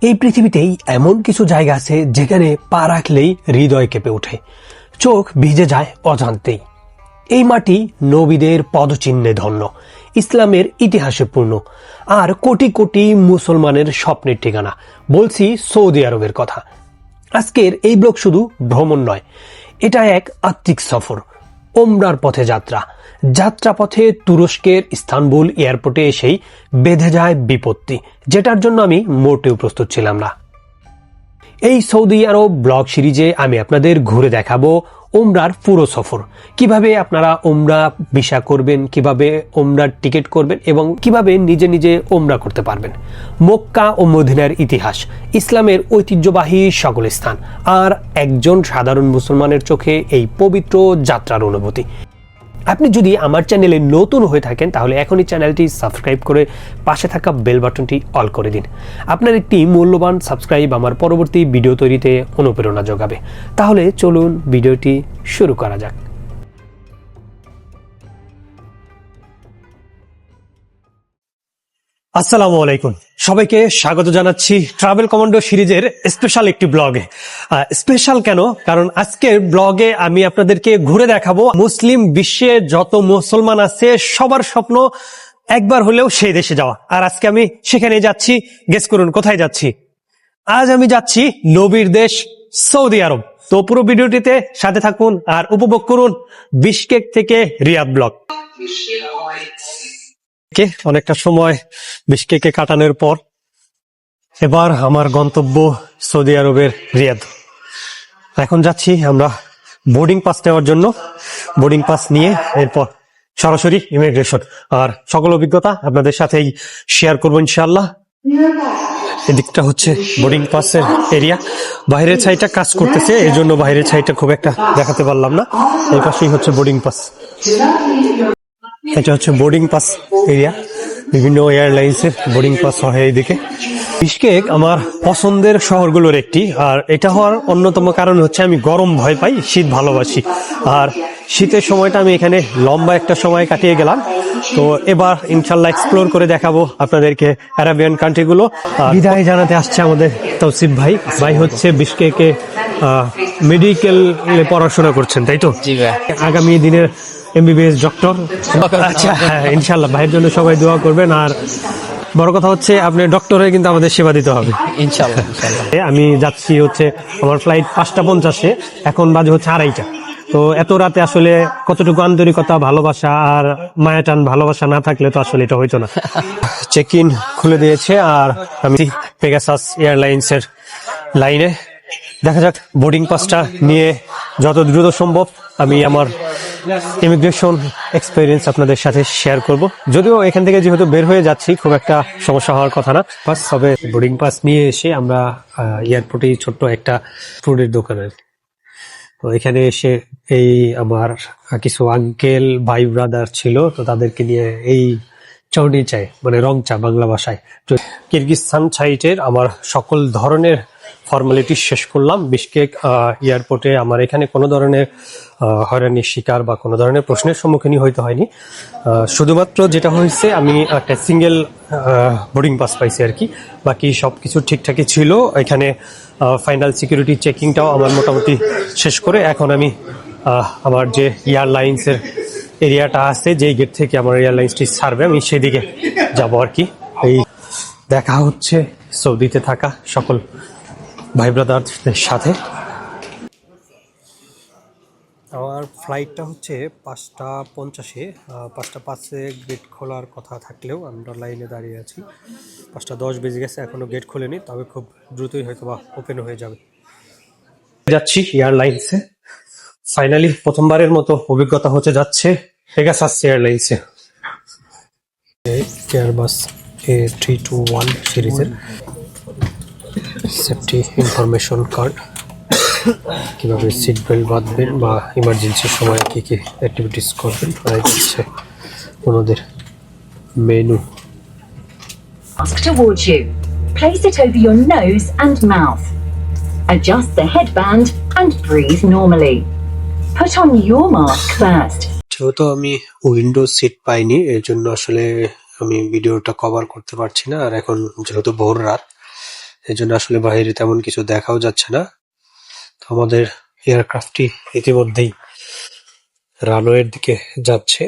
এই পৃথিবীতেই এমন কিছু জায়গা আছে যেখানে পা রাখলেই হৃদয় কেঁপে ওঠে, চোখ ভিজে যায় অজান্তেই। এই মাটি নবীদের পদচিহ্নে ধন্য, ইসলামের ইতিহাসে পূর্ণ, আর কোটি কোটি মুসলমানের স্বপ্নের ঠিকানা। বলছি সৌদি আরবের কথা। আজকের এই ব্লগ শুধু ভ্রমণ নয়, এটা এক আত্মিক সফর, ওমরার পথে যাত্রা। যাত্রাপথে তুরস্কের ইস্তানবুল এয়ারপোর্টে এসেই বেঁধে যায় বিপত্তি, যেটার জন্য আমি মোটেও প্রস্তুত ছিলাম না। এই সৌদি আরব ব্লগ সিরিজে আমি আপনাদের ঘুরে দেখাবো ওমরার পুরো সফর, কিভাবে আপনারা ওমরা ভিসা করবেন, কিভাবে ওমরার টিকিট করবেন এবং কিভাবে নিজে নিজে ওমরা করতে পারবেন। মক্কা ও মদিনার ইতিহাস, ইসলামের ঐতিহ্যবাহী সকল স্থান, আর একজন সাধারণ মুসলমানের চোখে এই পবিত্র যাত্রার অনুভূতি। আপনি যদি আমার চ্যানেলে নতুন হয়ে থাকেন তাহলে এখনই চ্যানেলটি সাবস্ক্রাইব করে পাশে থাকা বেল বাটনটি অল করে দিন। আপনার একটি মূল্যবান সাবস্ক্রাইব আমার পরবর্তী ভিডিও তৈরিতে অনুপ্রেরণা যোগাবে। তাহলে চলুন ভিডিওটি শুরু করা যাক। আসসালামু আলাইকুম, সবাইকে স্বাগত জানাচ্ছি ট্রাভেল কমান্ডো সিরিজের স্পেশাল একটি ব্লগে। স্পেশাল কেন? কারণ আজকের ব্লগে আমি আপনাদেরকে ঘুরে দেখাবো মুসলিম বিশ্বে যত মুসলমান আছে সবার স্বপ্ন একবার হলেও সেই দেশে যাওয়া। আর আজকে আমি সেখানে যাচ্ছি। গেস করুন কোথায় যাচ্ছি? আজ আমি যাচ্ছি নবীর দেশ সৌদি আরব। তো পুরো ভিডিওটিতে সাথে থাকুন আর উপভোগ করুন বিশকেক থেকে রিয়াদ ব্লগ। অনেকটা সময় বিশকেকে কাটানোর পর এবার আমার গন্তব্য সৌদি আরবের রিয়াদ। এখন যাচ্ছি আমরা বোর্ডিং পাস নেওয়ার জন্য। বোর্ডিং পাস নিয়ে এরপর সরাসরি ইমিগ্রেশন, আর সকল অভিজ্ঞতা আপনাদের সাথেই শেয়ার করবো ইনশাআল্লাহ। এদিকটা হচ্ছে বোর্ডিং পাসের এরিয়া। বাইরের ছাইটা কাজ করতেছে, এই জন্য বাইরের ছাইটা খুব একটা দেখাতে পারলাম না। এই পাশেই হচ্ছে বোর্ডিং পাস। এটা হচ্ছে বোর্ডিং পাস এরিয়া, বিভিন্ন এয়ারলাইন্সের বোর্ডিং পাস হয় এইদিকে। বিশকেক আমার পছন্দের শহরগুলোর একটি, আর এটা হওয়ার অন্যতম কারণ হচ্ছে আমি গরম ভয় পাই, শীত ভালোবাসি। আর শীতের সময়টা আমি এখানে লম্বা একটা সময় কাটিয়ে গেলাম। তো এবার ইনশাল্লাহ এক্সপ্লোর করে দেখাবো আপনাদেরকে আরাবিয়ান কান্ট্রিগুলো। বিদায় জানাতে আসছে আমাদের তৌসিফ ভাই। ভাই হচ্ছে বিশকেকে মেডিকেল পড়াশোনা করছেন, তাই তো? জি ভাই। আগামী দিনের এমবিবিএস ডক্টর। আচ্ছা, ইনশাল্লাহ ভাইয়ের জন্য সবাই দোয়া করবেন। আর বড় কথা হচ্ছে আপনি ডক্টর হয়ে কিন্তু আমাদের সেবা দিতে হবে ইনশাআল্লাহ। আমি যাচ্ছি হচ্ছে, আমার ফ্লাইট 5:50, এখন বাজে হচ্ছে 2:30। তো এত রাতে আসলে কতটুকু আন্তরিকতা, ভালোবাসা আর মায়াটান ভালোবাসা না থাকলে তো আসলে এটা হইতো না। চেক ইন খুলে দিয়েছে আর আমি পেগাসাস এয়ারলাইন্সের লাইনে। দেখা যাক বোর্ডিং পাসটা নিয়ে যত দ্রুত সম্ভব আমি আমার ইমিগ্রেশন এক্সপিরিয়েন্স আপনাদের সাথে শেয়ার করব। যদিও এখান থেকে যেহেতু বের হয়ে যাচ্ছি খুব একটা সমস্যা হওয়ার কথা না। পাস হবে বোর্ডিং পাস নিয়ে এসে আমরা এয়ারপোর্টে ছোট্ট একটা ফুডের দোকানে। তো এখানে এসে এই আমার কিছু আঙ্কেল ভাই ব্রাদার ছিল, তো তাদেরকে নিয়ে এই চৌনি চাই, মানে রং চা বাংলা ভাষায়। তো কিরগিজস্তান সাইটের আমার সকল ধরনের ফর্মালিটি শেষ করলাম বিশকেক এয়ারপোর্টে। আমার এখানে কোনো ধরনের হয়রানির শিকার বা কোনো ধরনের প্রশ্নের সম্মুখীন হইতে হয়নি। শুধুমাত্র যেটা হয়েছে আমি একটা সিঙ্গেল বোর্ডিং পাস পাইছি আর কি, বাকি সব কিছু ঠিকঠাকই ছিল। এখানে ফাইনাল সিকিউরিটি চেকিংটাও আমার মোটামুটি শেষ করে এখন আমি আমার যে এয়ারলাইন্সের এরিয়াটা আছে, যেই গেট থেকে আমার এয়ারলাইন্সটি ছাড়বে আমি সেদিকে যাবো আর কি। এই দেখা হচ্ছে সৌদিতে থাকা সকল ভাই ব্রাদারদের সাথে। আমার ফ্লাইটটা হচ্ছে 5:50। 5:05 গেট খোলার কথা থাকলেও আমরা লাইনে দাঁড়িয়ে আছি। 5:10 বেজে গেছে, এখনো গেট খোলেনি, তবে খুব দ্রুতই হয়তো বা ওপেন হয়ে যাবে। যাচ্ছি এয়ারলাইন্সে। ফাইনালি প্রথমবারের মতো অভিজ্ঞতা হতে যাচ্ছে পেগাসাস এয়ারলাইন্সে। এয়ারবাস A321 সিরিজের সেফটি ইনফরমেশন কার্ড, কিভাবে সিট বেল্ট বাঁধবেন বা ইমার্জেন্সির সময় কি কি অ্যাক্টিভিটিস করবেন, আর হচ্ছে ওনাদের menu. Mask towards you. Place it over your nose and mouth. Adjust the headband and breathe normally. Put on your mask first. যেহেতু আমি উইন্ডো সিট পাইনি, এর জন্য আসলে আমি ভিডিওটা কভার করতে পারছি না। আর এখন যেহেতু ভোর রাত, এই জন্য আসলে বাইরে তেমন কিছু দেখাও যাচ্ছে না। তো আমাদের এয়ারক্রাফটটি ইতিমধ্যেই রানওয়ের দিকে যাচ্ছে।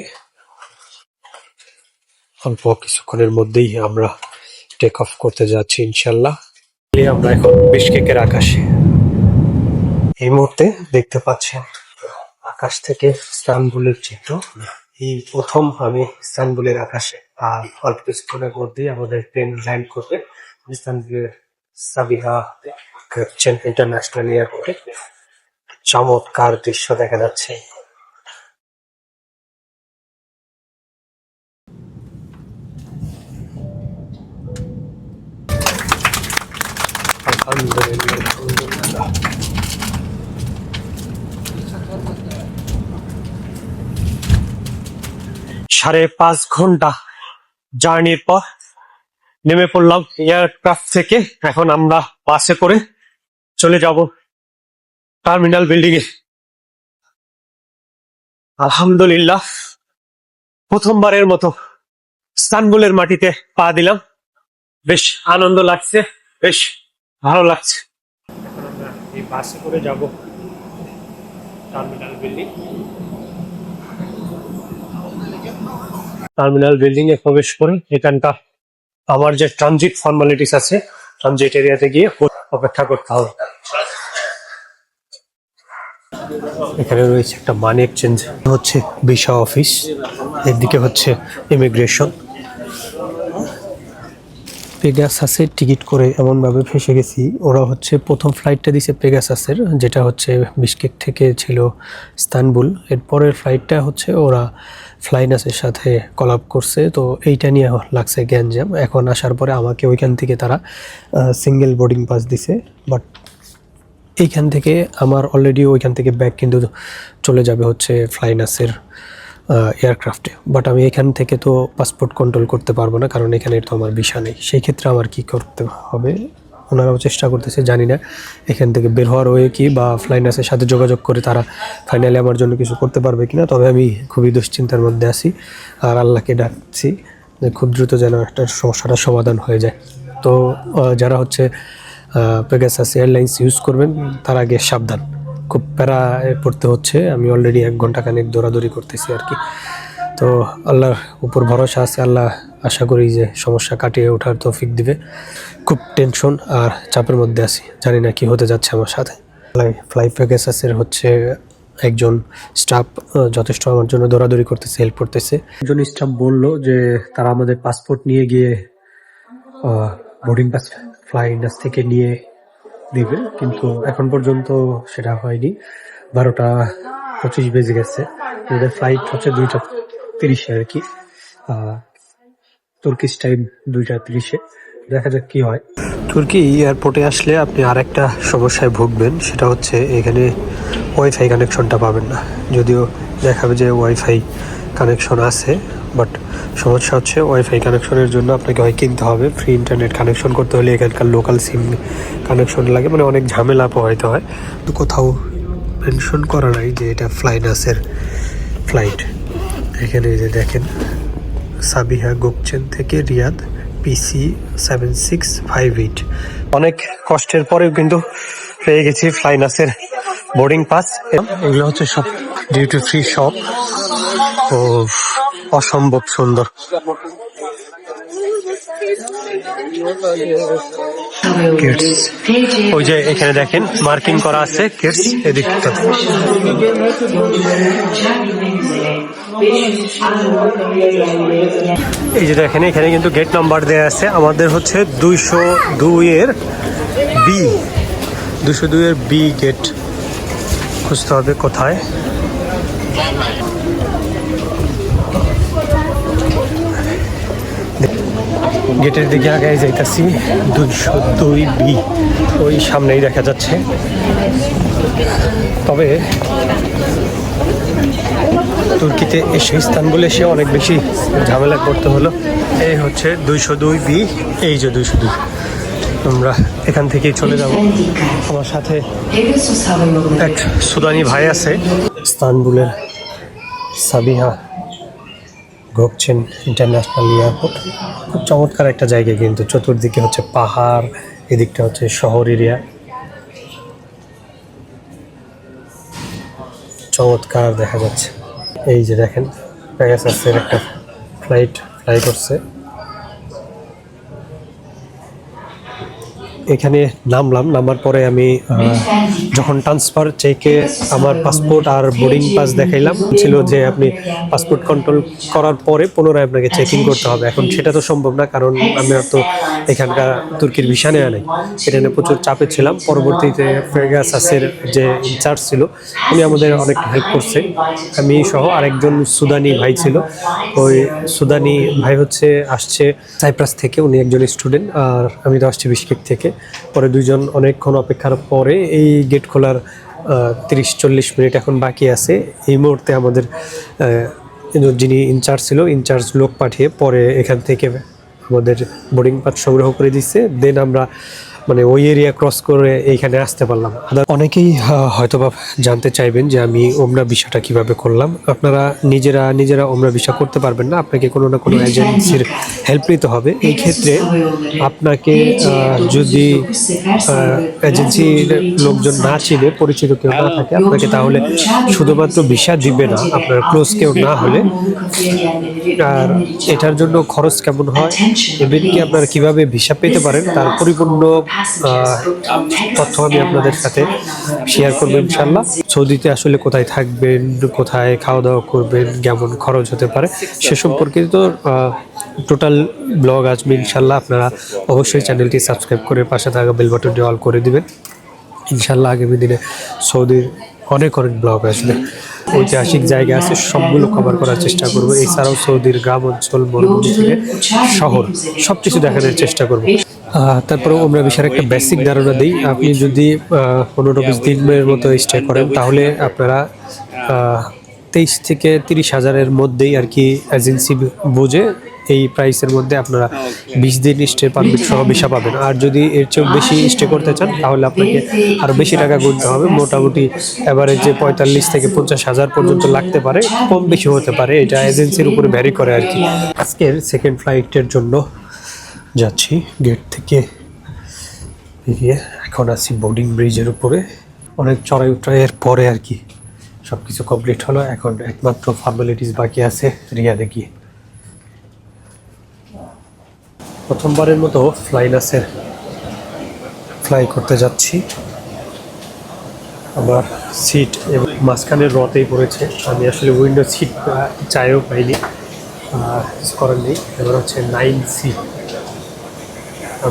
অল্প কিছুক্ষণের মধ্যেই আমরা টেক অফ করতে যাচ্ছি ইনশাল্লাহ। আমরা এখন বিশকেকের আকাশে। এই মুহূর্তে দেখতে পাচ্ছেন আকাশ থেকে ইস্তানবুলের চিত্র। এই প্রথম আমি ইস্তানবুলের আকাশে, আর অল্প কিছুক্ষণের মধ্যেই আমাদের প্লেন ল্যান্ড করবে ইস্তানবুলের সাবিহা gökçen ইন্টারন্যাশনাল এয়ারপোর্টে। চমৎকার দৃশ্য দেখা যাচ্ছে। আলহামদুলিল্লাহ। 5.5 ঘন্টা জার্নির পর নেমে পড়লাম এয়ারক্রাফট থেকে। এখন আমরা বাসে করে চলে যাব টার্মিনাল বিল্ডিং এ। আলহামদুলিল্লাহ, প্রথমবারের মতো ইস্তানবুলের মাটিতে পা দিলাম। বেশ আনন্দ লাগছে, বেশ ভালো লাগছে। এখন আমরা এই বাসে করে যাব টার্মিনাল বিল্ডিং। টার্মিনাল বিল্ডিং এ প্রবেশ করে এখানকার আমার যে ট্রানজিট ফর্মালিটিস আছে, ট্রানজিট এরিয়াতে গিয়ে অপেক্ষা করতে হবে। এখানে রয়েছে একটা মানি এক্সচেঞ্জ, হচ্ছে ভিসা অফিস, এদিকে হচ্ছে ইমিগ্রেশন। পেগাসাসের টিকিট করে এমনভাবে ফেসে গেছি, ওরা হচ্ছে প্রথম ফ্লাইটটা দিছে পেগাসাসের, যেটা হচ্ছে বিশকেক থেকে ছিল ইস্তানবুল। এরপরের ফ্লাইটটা হচ্ছে ওরা ফ্লাইনাসের সাথে কলাপ করছে, তো এইটা নিয়ে লাগছে গ্যাঞ্জাম। এখন আসার পরে আমাকে ওইখান থেকে তারা সিঙ্গেল বোর্ডিং পাস দিছে, বাট এইখান থেকে আমার অলরেডি ওইখান থেকে ব্যাগ কিন্তু চলে যাবে হচ্ছে ফ্লাইনাসের এয়ারক্রাফটে। বাট আমি এখান থেকে তো পাসপোর্ট কন্ট্রোল করতে পারবো না, কারণ এখানে তো আমার ভিসা নেই। সেই ক্ষেত্রে আমার কি করতে হবে, ওনারাও চেষ্টা করতেছে, জানি না এখান থেকে বের হওয়ার হয়ে কি, বা ফ্লাইনাসের সাথে যোগাযোগ করে তারা ফাইনালি আমার জন্য কিছু করতে পারবে কিনা। তবে আমি খুবই দুশ্চিন্তার মধ্যে আছি, আর আল্লাহকে ডাকছি যে খুব দ্রুত যেন একটা সমস্যাটার সমাধান হয়ে যায়। তো যারা হচ্ছে পেগাসাস এয়ারলাইন্স ইউজ করবেন তার আগে সাবধান, খুব প্যারায় পড়তে হচ্ছে। আমি অলরেডি 1 ঘন্টা খানেক দৌড়াদৌড়ি করতেছি আর কি। তো আল্লাহর উপর ভরসা আছে, আল্লাহ আশা করি যে সমস্যা কাটিয়ে ওঠার তৌফিক দিবে। খুব টেনশন আর চাপের মধ্যে আছি, জানি না কি হতে যাচ্ছে আমার সাথে। ফ্লাই পেগাসাসের হচ্ছে একজন স্টাফ যথেষ্ট আমার জন্য দৌড়াদৌড়ি করতেছে, হেল্প করতেছে। একজন স্টাফ বললো যে তারা আমাদের পাসপোর্ট নিয়ে গিয়ে বোর্ডিং পাস ফ্লাইনাস থেকে নিয়ে দিবে, কিন্তু এখন পর্যন্ত সেটা হয়নি। 12:25 বেজে গেছে। ওদের ফ্লাইট হচ্ছে 2:30 আর কি, তুর্কিশ টাইম 2:30। দেখা যাক কি হয়। তুর্কি এয়ারপোর্টে আসলে আপনি আর একটা সমস্যায় ভুগবেন, সেটা হচ্ছে এখানে ওয়াইফাই কানেকশনটা পাবেন না। যদিও দেখাবে যে ওয়াইফাই কানেকশন আছে, বাট সমস্যা হচ্ছে ওয়াইফাই কানেকশনের জন্য আপনাকে হয় কিনতে হবে। ফ্রি ইন্টারনেট কানেকশন করতে হলে এখানকার লোকাল সিম কানেকশন লাগে, মানে অনেক ঝামেলা পোহাইতে হয়। তো কোথাও মেনশন করা নাই যে এটা ফ্লাইনাসের ফ্লাইট। এখানে যে দেখেন সাবিহা গোকচেন থেকে রিয়াদ PC 7658। অনেক কষ্টের পরেও কিন্তু পেয়ে গেছি ফ্লাইনাসের বোর্ডিং পাস। এগুলো হচ্ছে সব ডিউটি ফ্রি শপ, ও অসম্ভব সুন্দর। কিডস, ওই যে এখানে দেখেন মার্কিং করা আছে কিডস, এদিকটা। এই যে দেখেন এখানে কিন্তু গেট নাম্বার দেয়া আছে। আমাদের হচ্ছে 202 এর বি, 202 এর বি গেট খুঁজতে হবে কোথায়। গেটের দিকে আগে যাইতাছি, 202 বি ওই সামনেই দেখা যাচ্ছে। তবে তুর্কিতে এসে ইস্তানবুল এসে অনেক বেশি ঝামেলা করতে হলো। এই হচ্ছে 202 বি, এই যে 202। আমরা এখান থেকেই চলে যাব। আমার সাথে এক সুদানি ভাই আছে। ইস্তানবুলের সাবিহা গোকচেন ইন্টারন্যাশনাল এয়ারপোর্ট খুব চমৎকার একটা জায়গা, কিন্তু চতুর্দিকে হচ্ছে পাহাড়, এদিকটা হচ্ছে শহর এরিয়া। চমৎকার দেখা যাচ্ছে। এই যে দেখেন পেগাসাসের একটা ফ্লাইট ফ্লাই করছে। এখানে নামার পরে আমি যখন ট্রান্সফার চেকে আমার পাসপোর্ট আর বোর্ডিং পাস দেখাইলাম, ছিল যে আপনি পাসপোর্ট কন্ট্রোল করার পরে পুনরায় আপনাকে চেকিং করতে হবে। এখন সেটা তো সম্ভব না, কারণ আমি তো এখানকার তুর্কির ভিসা নেওয়া নেই। এটা নিয়ে প্রচুর চাপে ছিলাম। পরবর্তীতে পেগাসাসের যে ইনচার্জ ছিল উনি আমাদের অনেক হেল্প করছে, আমি সহ আরেকজন সুদানি ভাই ছিল। ওই সুদানি ভাই হচ্ছে আসছে সাইপ্রাস থেকে, উনি একজন স্টুডেন্ট, আর আমি তো আসছি বিশকেক থেকে। পরে দুইজন অনেকক্ষণ অপেক্ষার পরে এই গেট খোলার 30-40 মিনিট এখন বাকি আছে। এই মুহূর্তে আমাদের যিনি ইনচার্জ ছিল, ইনচার্জ লোক পাঠিয়ে পরে এখান থেকে আমাদের বোর্ডিং পাস সংগ্রহ করে দিচ্ছে। দেন আমরা মানে ওই এরিয়া ক্রস করে এইখানে আসতে পারলাম। অনেকেই হয়তোবা জানতে চাইবেন যে আমি ওমরা ভিসাটা কিভাবে করলাম। আপনারা নিজেরা ওমরা ভিসা করতে পারবেন না, আপনাকে কোনো না কোনো এজেন্সির হেল্প নিতে হবে। এই ক্ষেত্রে আপনাকে যদি এজেন্সির লোকজন না চিনে, পরিচিত কেউ না থাকে আপনাকে, তাহলে শুধুমাত্র ভিসা দিবে না আপনার ক্লোজ কেউ না হলে। আর এটার জন্য খরচ কেমন হয়, এমন কি আপনারা কিভাবে ভিসা পেতে পারেন তার পরিপূর্ণ তথ্য আমি আপনাদের সাথে শেয়ার করবো ইনশাল্লাহ। সৌদিতে আসলে কোথায় থাকবেন, কোথায় খাওয়া দাওয়া করবেন, কেমন খরচ হতে পারে সে সম্পর্কিত টোটাল ব্লগ আসবে ইনশাল্লাহ। আপনারা অবশ্যই চ্যানেলটি সাবস্ক্রাইব করে পাশে থাকা বেল বাটনটি অল করে দিবেন। ইনশাল্লাহ আগামী দিনে সৌদির অনেক ব্লগ আসবে। ঐতিহাসিক জায়গা আছে, সবগুলো কভার করার চেষ্টা করবো। এছাড়াও সৌদির গ্রাম অঞ্চল, মরুভূমি থেকে শহর, সব কিছু দেখানোর চেষ্টা করবো। তারপরে ওমরা ভিসার একটা বেসিক ধারণা দিই। আপনি যদি 15-20 দিনের মতো স্টে করেন, তাহলে আপনারা 23 থেকে 30 হাজারের মধ্যেই আর কি এজেন্সি বুঝে এই প্রাইসের মধ্যে আপনারা 20 দিন স্টে পারমিট সহ ভিসা পাবেন। আর যদি এর চেয়েও বেশি স্টে করতে চান তাহলে আপনাকে আরও বেশি টাকা গুনতে হবে। মোটামুটি অ্যাভারেজে 45 থেকে 50 হাজার পর্যন্ত লাগতে পারে, কম বেশি হতে পারে, এটা এজেন্সির উপরে ভ্যারি করে আর কি। আজকের সেকেন্ড ফ্লাইটের জন্য যাচ্ছি গেট থেকে বেরিয়ে। এখন আছি বোর্ডিং ব্রিজের উপরে। অনেক চড়াই উতরাইয়ের পরে আর কি সব কিছু কমপ্লিট হলো। এখন একমাত্র ফর্মালিটিস বাকি আছে রিয়াদে গিয়ে। প্রথমবারের মতো ফ্লাইনাসের ফ্লাই করতে যাচ্ছি। আমার সিট এবং মাঝখানের রতেই পড়েছে। আমি আসলে উইন্ডো সিট চাইও পাইনি, কিছু করার নেই। এবার হচ্ছে 9C,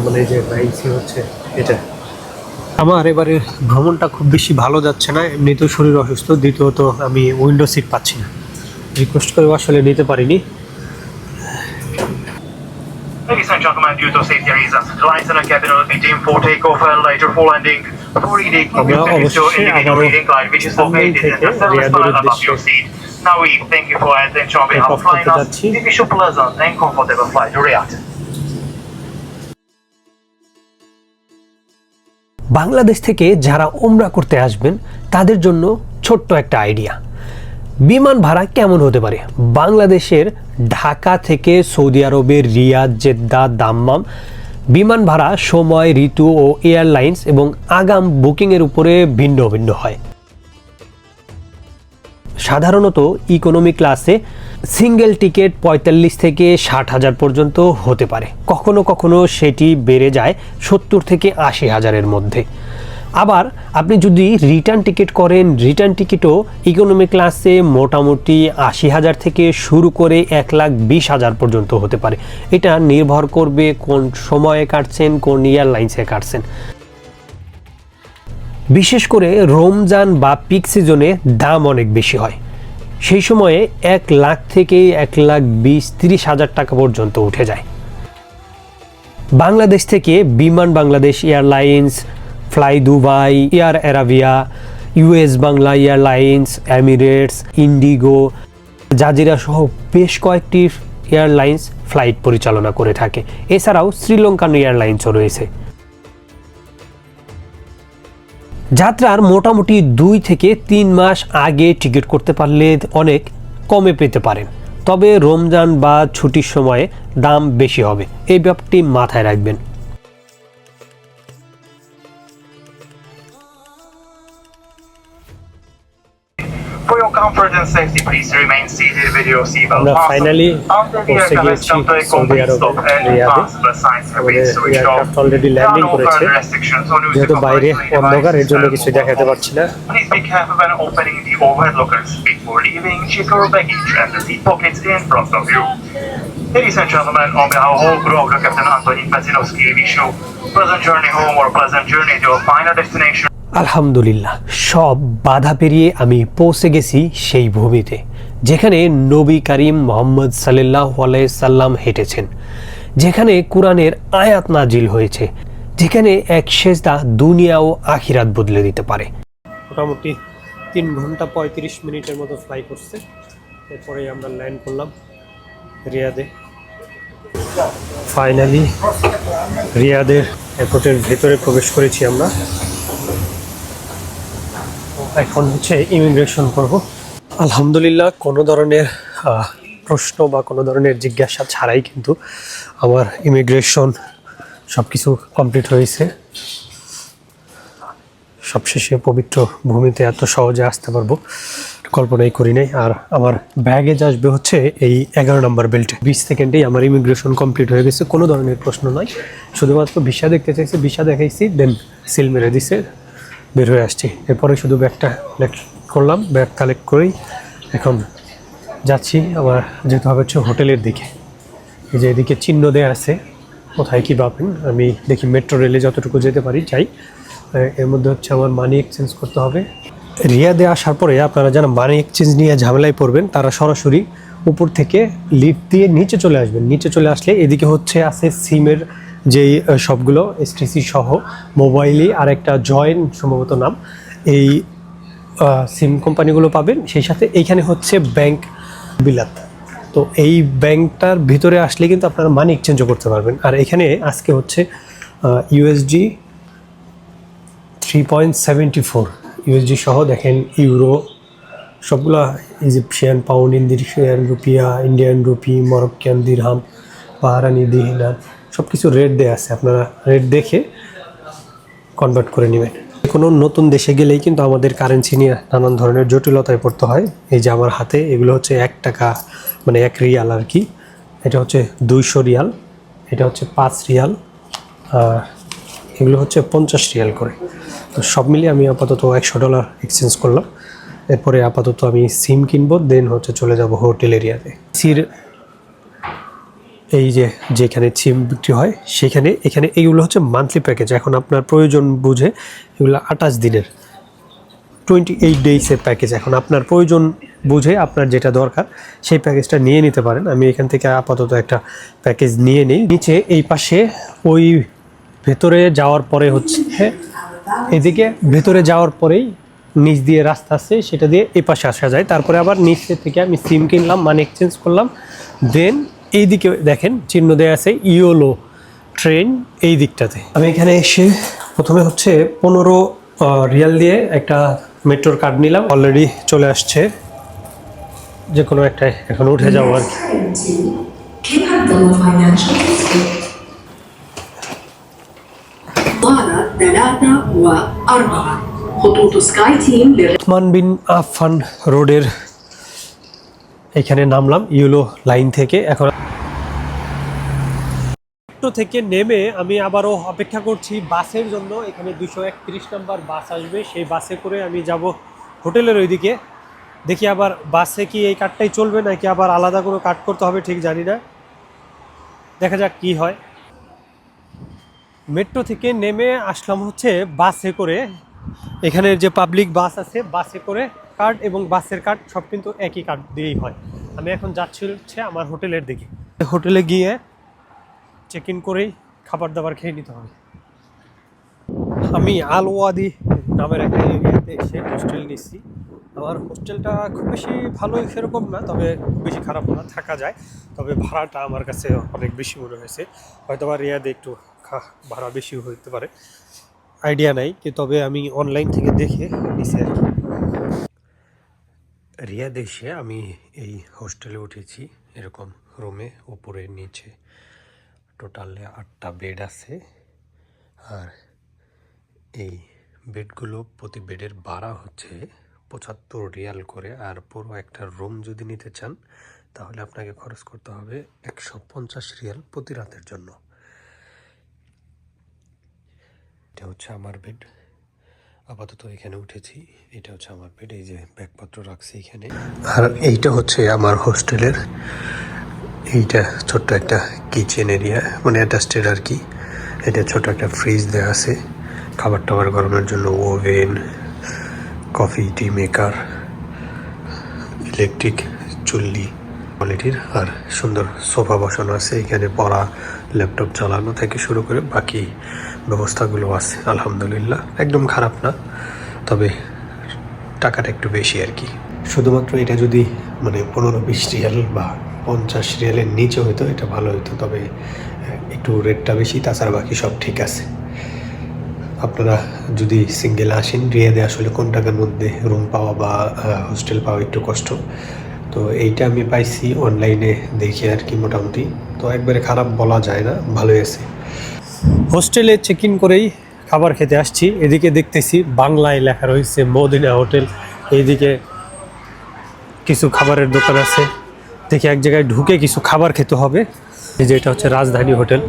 মানে যে 9C হচ্ছে এটা। আমার এবারে ভ্রমণটা খুব বেশি ভালো যাচ্ছে না, এমনিতেও শরীর অসুস্থ, দ্বিতীয়ত আমি উইন্ডো সিট পাচ্ছি না। রিকোয়েস্ট করেও আসলে নিতে পারিনি। Ladies and gentlemen, due to safety reasons, the lines in the cabin will be dimmed for takeoff and later for landing. For reading, you can use your individual reading light, which is located in the service panel above your seat. Now we thank you for your attention on behalf of Flynas. We wish you pleasant and comfortable flight to Riyadh. Bangladesh থেকে যারা ওমরা করতে আসবেন তাদের জন্য ছোট্ট একটা idea. বিমান ভাড়া কেমন হতে পারে? বাংলাদেশের ঢাকা থেকে সৌদি আরবের রিয়াদ, জেদ্দা, দাম্মাম বিমান ভাড়া সময়, ঋতু ও এয়ারলাইন্স এবং আগাম বুকিংয়ের উপরে ভিন্ন ভিন্ন হয়। সাধারণত ইকোনমি ক্লাসে সিঙ্গেল টিকিট 45 থেকে 60 হাজার পর্যন্ত হতে পারে, কখনো কখনো সেটি বেড়ে যায় 70 থেকে 80 হাজারের মধ্যে। আবার আপনি যদি রিটার্ন টিকিট করেন, রিটার্ন টিকিটও ইকোনমি ক্লাসে মোটামুটি 80 হাজার থেকে শুরু করে 1,20,000 পর্যন্ত হতে পারে। এটা নির্ভর করবে কোন সময়ে কাটছেন, কোন এয়ারলাইন্সে কাটছেন। বিশেষ করে রমজান বা পিক সিজনে দাম অনেক বেশি হয়, সেই সময়ে 1 লাখ থেকে 1,20,000-30 হাজার টাকা পর্যন্ত উঠে যায়। বাংলাদেশ থেকে Biman Bangladesh airlines, fly Dubai, air Arabia, US Bangla airlines, Emirates, IndiGo, Jazeera সহ বেশ কয়েকটি এয়ারলাইন্স ফ্লাইট পরিচালনা করে থাকে। এছাড়াও শ্রীলঙ্কান এয়ারলাইন্সও রয়েছে। যাত্রার মোটামুটি 2 থেকে 3 মাস আগে টিকিট করতে পারলে অনেক কমে পেতে পারেন, তবে রমজান বা ছুটির সময়ে দাম বেশি হবে, এই ব্যাপারটি মাথায় রাখবেন। For your comfort and safety, please remain seated with your seatbelt আমরা fastened ফাইনালি until the পৌঁছে aircraft has গিয়েছি come to a Saudi complete আরবে stop and রিয়াদে। transfer signs have আমাদের been switched off. Aircraft already There are landing no করেছে, further restrictions on use যেহেতু of বাইরে personal অন্ধকার এর devices জন্য and কিছু mobile দেখাতে phones. পারছি না। Please be careful when opening the overhead lockers before leaving. Check your baggage and the seat pockets in front of you. Ladies and gentlemen, on behalf of all crew, Captain Antonin Pezinovsky, we wish you pleasant journey home or pleasant journey to your final destination. আলহামদুলিল্লাহ, সব বাধা পেরিয়ে আমি পৌঁছে গেছি সেই ভূমিতে যেখানে নবী করিম মোহাম্মদ সাল্লাল্লাহু আলাইহি সাল্লাম হেঁটেছেন, যেখানে কোরআনের আয়াত নাজিল হয়েছে, যেখানে এক সেজদা দুনিয়া ও আখিরাত বদলে দিতে পারে। মোটামুটি 3 ঘন্টা 35 মিনিটের মতো ফ্লাই করছে। এরপরে আমরা ল্যান্ড করলাম রিয়াদে। ফাইনালি রিয়াদের এয়ারপোর্টের ভেতরে প্রবেশ করেছি আমরা। এখন হচ্ছে ইমিগ্রেশন করব। আলহামদুলিল্লাহ, কোনো ধরনের প্রশ্ন বা কোনো ধরনের জিজ্ঞাসা ছাড়াই কিন্তু আমার ইমিগ্রেশন সব কিছু কমপ্লিট হয়েছে। সবশেষে পবিত্র ভূমিতে এত সহজে আসতে পারবো কল্পনাই করি নাই। আর আমার ব্যাগেজ আসবে হচ্ছে এই 11 নম্বর বেল্টে। 20 সেকেন্ডেই আমার ইমিগ্রেশন কমপ্লিট হয়ে গেছে, কোনো ধরনের প্রশ্ন নয়। শুধুমাত্র ভিসা দেখতে চাইছে, ভিসা দেখাইছি, দেন সিল মেরে দিছে, বের হয়ে আসছি। এরপরে শুধু ব্যাগটা কালেক্ট করলাম, ব্যাগ কালেক্ট করেই এখন যাচ্ছি। আমার যেতে হবে হচ্ছে হোটেলের দিকে। এই যে এদিকে চিহ্ন দেওয়া আছে কোথায় কী পাবেন, আমি দেখি মেট্রো রেলে যতটুকু যেতে পারি যাই। এর মধ্যে হচ্ছে আমার মানি এক্সচেঞ্জ করতে হবে। রিয়াদে আসার পরে আপনারা যারা মানি এক্সচেঞ্জ নিয়ে ঝামেলায় পড়বেন তারা সরাসরি উপর থেকে লিফট দিয়ে নিচে চলে আসবেন। নিচে চলে আসলে এদিকে হচ্ছে আছে সিমের যেই সবগুলো এসটিসি সহ মোবাইলই আর একটা জয়েন সম্ভবত নাম, এই সিম কোম্পানিগুলো পাবেন। সেই সাথে এইখানে হচ্ছে ব্যাংক বিলাত। তো এই ব্যাংকটার ভিতরে আসলে কিন্তু আপনারা মানি এক্সচেঞ্জও করতে পারবেন। আর এখানে আজকে হচ্ছে ইউএসডি 3.74 ইউএসডি সহ দেখেন ইউরো সবগুলা, Egyptian pound, Indonesian rupiah, Indian rupee, Moroccan dirham, Bahraini dinar সব কিছু রেট দেওয়া আছে। আপনারা রেট দেখে কনভার্ট করে নেবেন। কোনো নতুন দেশে গেলেই কিন্তু আমাদের কারেন্সি নিয়ে নানান ধরনের জটিলতায় পড়তে হয়। এই যে আমার হাতে এগুলো হচ্ছে 1 টাকা, মানে 1 রিয়াল আর কি। এটা হচ্ছে 200 রিয়াল, এটা হচ্ছে 5 রিয়াল, আর এগুলো হচ্ছে 50 রিয়াল করে। তো সব মিলিয়ে আমি আপাতত $100 এক্সচেঞ্জ করলাম। এরপরে আপাতত আমি সিম কিনবো, দেন হচ্ছে চলে যাব হোটেল এরিয়াতে। সির এই যে যেখানে সিম বিক্রি হয় সেখানে, এখানে এইগুলো হচ্ছে মান্থলি প্যাকেজ। এখন আপনার প্রয়োজন বুঝে এগুলো 28 দিনের 28 ডেইসের প্যাকেজ। এখন আপনার প্রয়োজন বুঝে আপনার যেটা দরকার সেই প্যাকেজটা নিয়ে নিতে পারেন। আমি এখান থেকে আপাতত একটা প্যাকেজ নিয়ে নিই। নিচে এই পাশে ওই ভেতরে যাওয়ার পরে হচ্ছে এদিকে ভেতরে যাওয়ার পরেই নিচ দিয়ে রাস্তা আছে, সেটা দিয়ে এই পাশে আসা যায়। তারপরে আবার নিচে থেকে আমি সিম কিনলাম, মানি এক্সচেঞ্জ করলাম, দেন এইদিকে দেখেন চিহ্ন দেওয়া আছে ইয়োলো ট্রেন এই দিকটাতে। আমি এখানে এসে প্রথমে হচ্ছে 15 রিয়াল দিয়ে একটা মেট্রোর কার্ড নিলাম, অলরেডি চলে আসছে। যে কোনো একটা এখন উঠে যাবো আর কি। ওসমান বিন আফফান রোডের এখানে নামলাম ইউলো লাইন থেকে। এখন মেট্রো থেকে নেমে আমি আবারও অপেক্ষা করছি বাসের জন্য। এখানে 231 নম্বর বাস আসবে, সেই বাসে করে আমি যাব হোটেলের ওইদিকে। দেখি আবার বাসে কি এই কার্ডটাই চলবে নাকি আবার আলাদা কোনো কার্ড করতে হবে, ঠিক জানি না, দেখা যাক কি হয়। মেট্রো থেকে নেমে আসলাম হচ্ছে বাসে করে। এখানের যে পাবলিক বাস আছে বাসে করে কার্ড এবং বাসের কার্ড সব কিন্তু একই কার্ড দিয়েই হয়। আমি এখন যাচ্ছি হচ্ছে আমার হোটেলের দিকে। হোটেলে গিয়ে চেক ইন করেই খাবার দাবার খেয়ে নিতে হবে। আমি আল ওয়াদি নামের একটা এরিয়াতে এসে হোস্টেল নিচ্ছি। আমার হোস্টেলটা খুব বেশি ভালো সেরকম না, তবে খুব বেশি খারাপ না, থাকা যায়। তবে ভাড়াটা আমার কাছে অনেক বেশি মনে হয়েছে। হয়তো বা রিয়াদে একটু ভাড়া বেশি হতে পারে, আইডিয়া নাই, তবে আমি অনলাইন থেকে দেখে নিছি আর কি। রিয়াদে এসে আমি এই হোস্টেলে উঠেছি, এরকম রুমে উপরে নিচে টোটালে 8টা বেড আছে। আর এই বেডগুলো প্রতি বেডের ভাড়া হচ্ছে 75 রিয়াল করে, আর পুরো একটা রুম যদি নিতে চান তাহলে আপনাকে খরচ করতে হবে 150 রিয়াল প্রতি রাতের জন্য। এটা হচ্ছে আমার বেড, আপাতত এখানে উঠেছি। এটা হচ্ছে আমার বেড, এই যে ব্যাগপত্র রাখছি এখানে। আর এইটা হচ্ছে আমার হোস্টেলের, এইটা ছোট্ট একটা কিচেন এরিয়া, মানে অ্যাটাচড আর কি। এটা ছোট একটা ফ্রিজ দেওয়া আছে খাবার টাবার গরমের জন্য, ওভেন, কফি টি মেকার, ইলেকট্রিক চুল্লি কোয়ালিটির, আর সুন্দর সোফা বসানো আছে এখানে। পড়া, ল্যাপটপ চালানো থেকে শুরু করে বাকি ব্যবস্থাগুলো আছে আলহামদুলিল্লাহ, একদম খারাপ না, তবে টাকাটা একটু বেশি আর কি। শুধুমাত্র এটা যদি মানে 15-20 রিয়াল বা 50 রিয়ালের নিচে হইতো এটা ভালো হইতো, তবে একটু রেটটা বেশি, তাছাড়া বাকি সব ঠিক আছে। আপনারা যদি সিঙ্গেল আসেন, রিয়াদে আসলে কোন টাকার মধ্যে রুম পাওয়া বা হোস্টেল পাওয়া একটু কষ্ট, তো এইটা আমি পাইছি অনলাইনে দেখে আর কি মোটামুটি, তো একবারে খারাপ বলা যায় না, ভালোই আছে। হোস্টেলে চেক ইন করেই খাবার খেতে আসছি। এদিকে দেখতেছি বাংলায় লেখা রয়েছে মদিনা হোটেল, এইদিকে কিছু খাবারের দোকান আছে। দেখি এক জায়গায় ঢুকে কিছু খাবার খেতে হবে। এই যে এটা হচ্ছে রাজধানী হোটেল,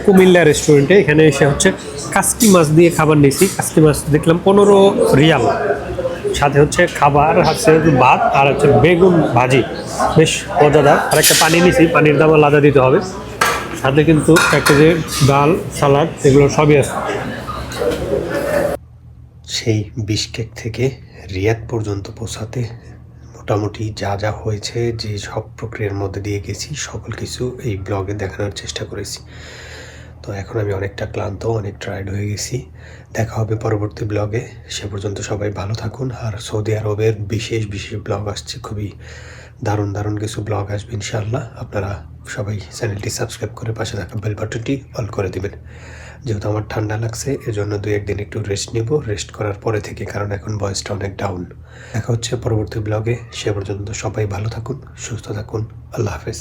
কুমিল্লা রেস্টুরেন্টে। এখানে এসে হচ্ছে কাসকি মাছ দিয়ে খাবার নিয়েছি। কাসকি মাছ দেখলাম 15 রিয়াল, সাথে হচ্ছে খাবার হচ্ছে ভাত আর হচ্ছে বেগুন ভাজি, বেশ মজাদার। আর একটা পানি নিয়েছি, পানির দাম আলাদা দিতে হবে। সাথে কিন্তু একটা যে ডাল, সালাদ, এগুলো সবই আছে। সেই বিশকেক থেকে রিয়াদ পর্যন্ত পৌঁছাতে মোটামুটি যা যা হয়েছে, যে সব প্রক্রিয়ার মধ্যে দিয়ে গেছি, সকল কিছু এই ব্লগে দেখানোর চেষ্টা করেছি। তো এখন আমি অনেকটা ক্লান্ত, অনেক টায়ার্ড হয়ে গেছি। দেখা হবে পরবর্তী ব্লগে, সে পর্যন্ত সবাই ভালো থাকুন। আর সৌদি আরবের বিশেষ বিশেষ ব্লগ আসছে, খুবই দারুণ দারুণ কিছু ব্লগ আসবে ইনশাআল্লাহ। আপনারা সবাই চ্যানেলটি সাবস্ক্রাইব করে পাশে থাকা বেল বাটনটি অল করে দিবেন। যেহেতু আমার ঠান্ডা লাগছে, এজন্য 2-1 দিন একটু রেস্ট নেব, রেস্ট করার পরে থেকে, কারণ এখন ভয়েসটা অনেক ডাউন। দেখা হচ্ছে পরবর্তী ব্লগে, সে পর্যন্ত সবাই ভালো থাকুন, সুস্থ থাকুন, আল্লাহ হাফেজ।